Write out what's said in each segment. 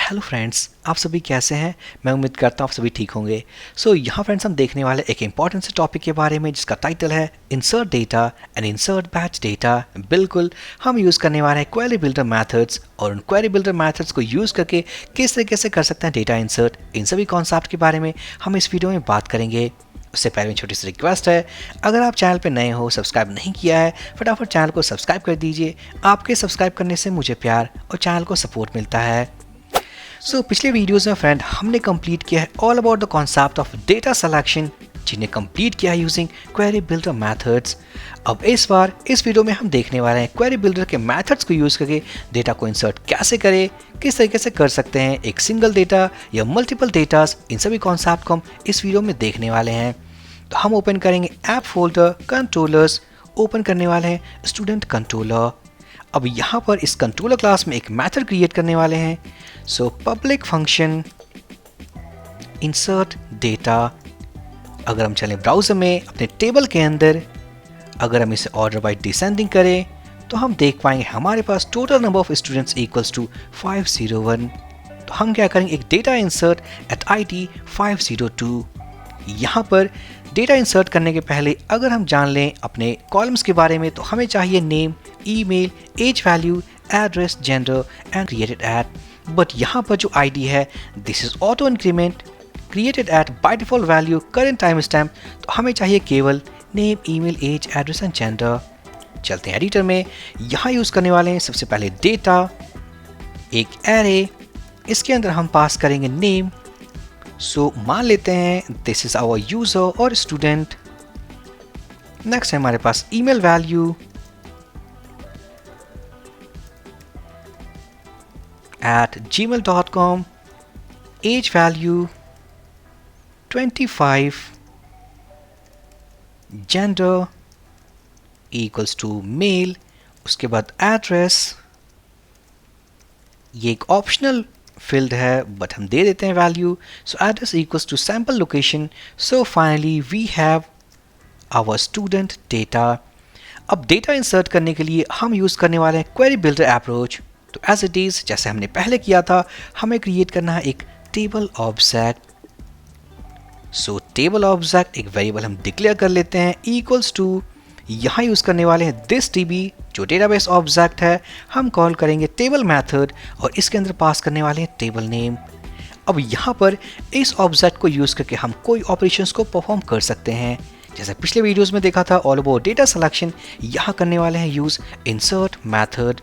Hello friends, आप सभी कैसे हैं? मैं उम्मीद करता हूँ आप सभी ठीक होंगे। यहाँ फ्रेंड्स हम देखने वाले एक इंपॉर्टेंट से टॉपिक के बारे में जिसका टाइटल है insert data and insert batch data. बिल्कुल, हम यूज़ करने वाले हैं क्वेरी बिल्डर मैथड्स और उन क्वेरी बिल्डर मैथड्स को यूज़ करके किस तरीके से कर सकते हैं डेटा इंसर्ट। इन सभी कॉन्सेप्ट के बारे में हम इस वीडियो में बात करेंगे। उससे पहले छोटी सी रिक्वेस्ट है, अगर आप चैनल पे नए हो, सब्सक्राइब नहीं किया है, फटाफट चैनल को सब्सक्राइब कर दीजिए। आपके सब्सक्राइब करने से मुझे प्यार और चैनल को सपोर्ट मिलता है। पिछले वीडियोस में फ्रेंड हमने कंप्लीट किया है all about the concept of data selection, जिन्हें कंप्लीट किया है यूजिंग क्वेरी बिल्डर मेथड्स। अब इस बार इस वीडियो में हम देखने वाले हैं क्वेरी बिल्डर के मेथड्स को यूज़ करके डेटा को इंसर्ट कैसे करें, किस तरीके से कर सकते हैं, एक सिंगल डेटा या मल्टीपल डेटास। इन सभी कॉन्सेप्ट को हम इस वीडियो में देखने वाले हैं। तो हम ओपन करेंगे ऐप फोल्डर, कंट्रोलर्स, ओपन करने वाले हैं स्टूडेंट कंट्रोलर। अब यहाँ पर इस कंट्रोलर क्लास में एक मेथड क्रिएट करने वाले हैं। Public function insert data. अगर हम चलें ब्राउज़र में अपने टेबल के अंदर, अगर हम इसे ऑर्डर बाय डिसेंडिंग करें तो हम देख पाएंगे हमारे पास total number of students equals to 501। तो हम क्या करेंगे, एक डेटा इंसर्ट एट ID 502। यहाँ पर डेटा इंसर्ट करने के पहले अगर हम जान लें अपने कॉलम्स के बारे में, तो हमें चाहिए name, email, age value, address, gender and created at. But यहाँ पर जो ID है, this is auto increment created at by default value current time stamp. तो हमें चाहिए केवल name, email, age, address and gender. चलते हैं एडिटर में। यहाँ यूज़ करने वाले हैं सबसे पहले डेटा, एक एरे, इसके अंदर हम पास करेंगे नेम। मान लेते हैं दिस इज आवर यूजर और स्टूडेंट। नेक्स्ट है हमारे पास email value, @gmail.com, age value 25, gender equals to male. उसके बाद एड्रेस, ये एक ऑप्शनल फील्ड है बट हम दे देते हैं value. Address equals to sample location. Finally we have our student data. अब डेटा इंसर्ट करने के लिए हम यूज़ करने वाले हैं क्वेरी बिल्डर अप्रोच। तो एज इट इज़ जैसे हमने पहले किया था, हमें क्रिएट करना है एक टेबल ऑब्जेक्ट। टेबल ऑब्जेक्ट एक वेरिएबल हम डिक्लेयर कर लेते हैं इक्वल्स टू, यहाँ यूज़ करने वाले हैं दिस DB जो डेटाबेस ऑब्जेक्ट है। हम कॉल करेंगे टेबल मेथड और इसके अंदर पास करने वाले हैं टेबल नेम। अब यहाँ पर इस ऑब्जेक्ट को यूज़ करके हम कोई ऑपरेशंस को परफॉर्म कर सकते हैं। जैसे पिछले वीडियोस में देखा था ऑल अबाउट डेटा सिलेक्शन, यहाँ करने वाले हैं use insert method.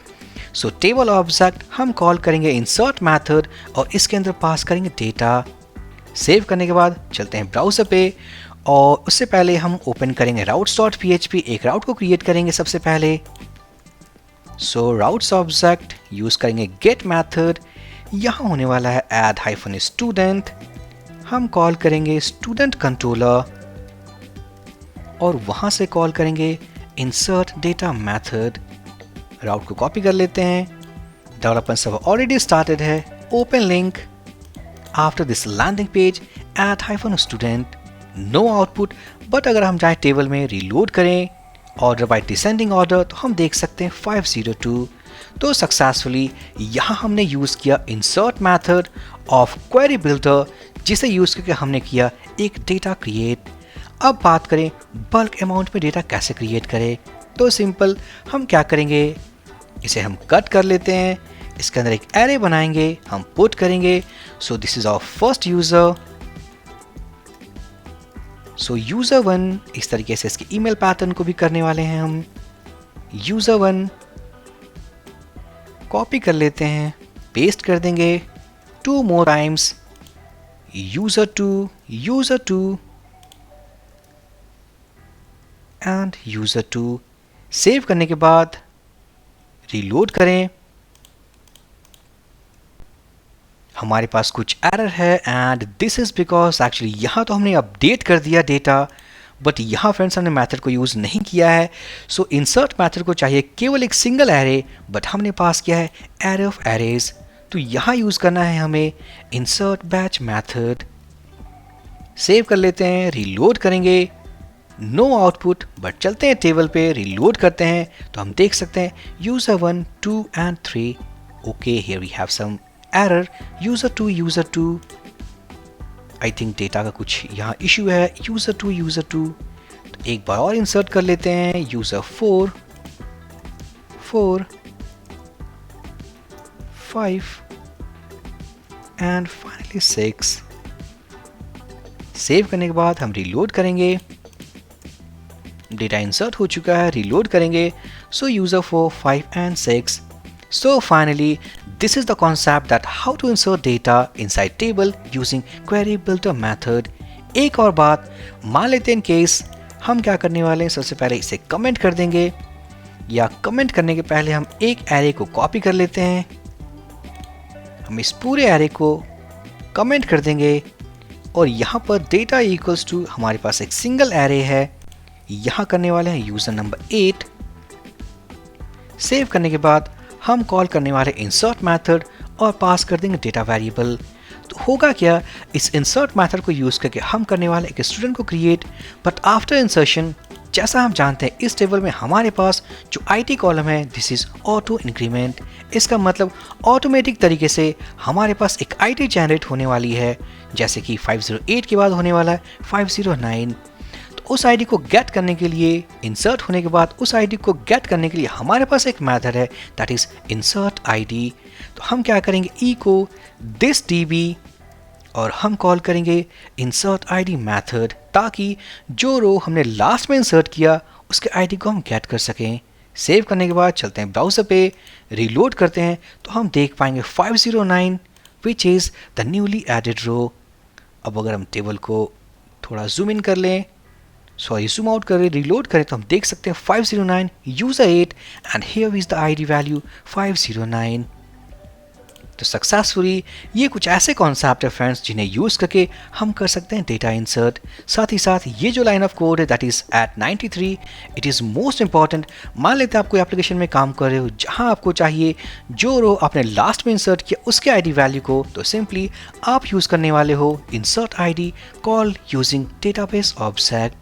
Table object हम कॉल करेंगे इंसर्ट मेथड और इसके अंदर पास करेंगे डेटा। सेव करने के बाद चलते हैं ब्राउज़र पे और उससे पहले हम ओपन करेंगे routes.php। एक राउट को क्रिएट करेंगे सबसे पहले। राउट्स ऑब्जेक्ट यूज़ करेंगे गेट मेथड। यहाँ होने वाला है add-student। हम कॉल करेंगे स्टूडेंट कंट्रोलर और वहाँ से कॉल करेंगे इंसर्ट डेटा मेथड। राउट को कॉपी कर लेते हैं। डेवलपमेंट सर्वर ऑलरेडी स्टार्टेड है। Open link after this landing page add-student, no output. But अगर हम जाएं टेबल में, रीलोड करें ऑर्डर बाय डिसेंडिंग ऑर्डर, तो हम देख सकते हैं 502। तो सक्सेसफुली यहाँ हमने यूज़ किया insert method of query builder, जिसे यूज़ करके हमने किया एक डेटा क्रिएट। अब बात करें बल्क अमाउंट में डेटा कैसे क्रिएट करें। तो सिंपल, हम क्या करेंगे, इसे हम कट कर लेते हैं, इसके अंदर एक एरे बनाएंगे, हम पुट करेंगे। This is our first user. User 1, इस तरीके से इसके ईमेल पैटर्न को भी करने वाले हैं हम। यूजर 1 कॉपी कर लेते हैं, पेस्ट कर देंगे 2 more times. User 2 and user 2। Save करने के बाद रीलोड करें। हमारे पास कुछ एरर है and this is because actually यहाँ तो हमने अपडेट कर दिया डेटा, बट यहाँ फ्रेंड्स हमने मेथड को यूज़ नहीं किया है। इंसर्ट मेथड को चाहिए केवल एक सिंगल एरे, बट हमने पास किया है एरे ऑफ एरेज। तो यहाँ यूज़ करना है हमें इंसर्ट बैच मेथड। सेव कर लेते हैं, रीलोड करेंगे, नो आउटपुट। बट चलते हैं टेबल पे, रीलोड करते हैं तो हम देख सकते हैं user 1, 2 and 3। Okay, here we have some error user two I think data का कुछ यहाँ इशू है, यूज़र टू। तो एक बार और इंसर्ट कर लेते हैं, यूज़र 4 5 एंड फाइनली 6। सेव करने के बाद हम रीलोड करेंगे, डेटा इंसर्ट हो चुका है, रीलोड करेंगे। सो user 4 5 and 6। So finally, this is the concept that how to insert data inside table using query builder method. एक और बात मान लेते हैं, इन केस हम क्या करने वाले हैं, सबसे पहले इसे कमेंट कर देंगे, या कमेंट करने के पहले हम एक एरे को कॉपी कर लेते हैं। हम इस पूरे एरे को कमेंट कर देंगे और यहाँ पर डेटा इक्वल्स टू हमारे पास एक सिंगल एरे है, यहाँ करने वाले हैं यूजर नंबर 8। सेव करने के बाद हम कॉल करने वाले इंसर्ट मेथड और पास कर देंगे डेटा वेरिएबल। तो होगा क्या, इस इंसर्ट मेथड को यूज़ करके हम करने वाले एक स्टूडेंट को क्रिएट, बट आफ्टर इंसर्शन जैसा हम जानते हैं इस टेबल में हमारे पास जो आईटी कॉलम है दिस इज ऑटो इंक्रीमेंट। इसका मतलब ऑटोमेटिक तरीके से हमारे पास एक आईटी जनरेट होने वाली है, जैसे कि 508 के बाद होने वाला है 509। तो उस आईडी को गेट करने के लिए, इंसर्ट होने के बाद उस आईडी को गेट करने के लिए हमारे पास एक मेथड है दैट इज इंसर्ट आईडी। तो हम क्या करेंगे, इको दिस डीबी और हम कॉल करेंगे इंसर्ट आईडी मेथड, ताकि जो रो हमने लास्ट में इंसर्ट किया उसके आईडी को हम गेट कर सकें। सेव करने के बाद चलते हैं ब्राउज़र पे, रीलोड करते हैं तो हम देख पाएंगे 509 which is the newly added row. अब अगर हम टेबल को थोड़ा जूम इन कर लें, जूम आउट करें, रीलोड करें तो हम देख सकते हैं 509 user 8 and here is the ID value 509। तो सक्सेसफुली ये कुछ ऐसे कॉन्सेप्ट है फ्रेंड्स जिन्हें यूज़ करके हम कर सकते हैं डेटा इंसर्ट। साथ ही साथ ये जो लाइन ऑफ कोड है that is at 93, it is most important. मान लेते हैं आप कोई एप्लीकेशन में काम कर रहे हो जहां आपको चाहिए जो रो आपने लास्ट में इंसर्ट किया उसके आईडी वैल्यू को, तो सिंपली आप यूज़ करने वाले हो insert ID call using database object.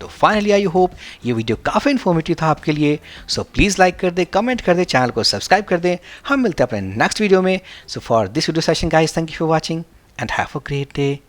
तो फाइनली आई होप ये वीडियो काफ़ी इन्फॉर्मेटिव था आपके लिए। सो प्लीज़ लाइक कर दे, कमेंट कर दे, चैनल को सब्सक्राइब कर दे। हम मिलते हैं अपने नेक्स्ट वीडियो में। So for this video session guys, thank you for watching and have a great day.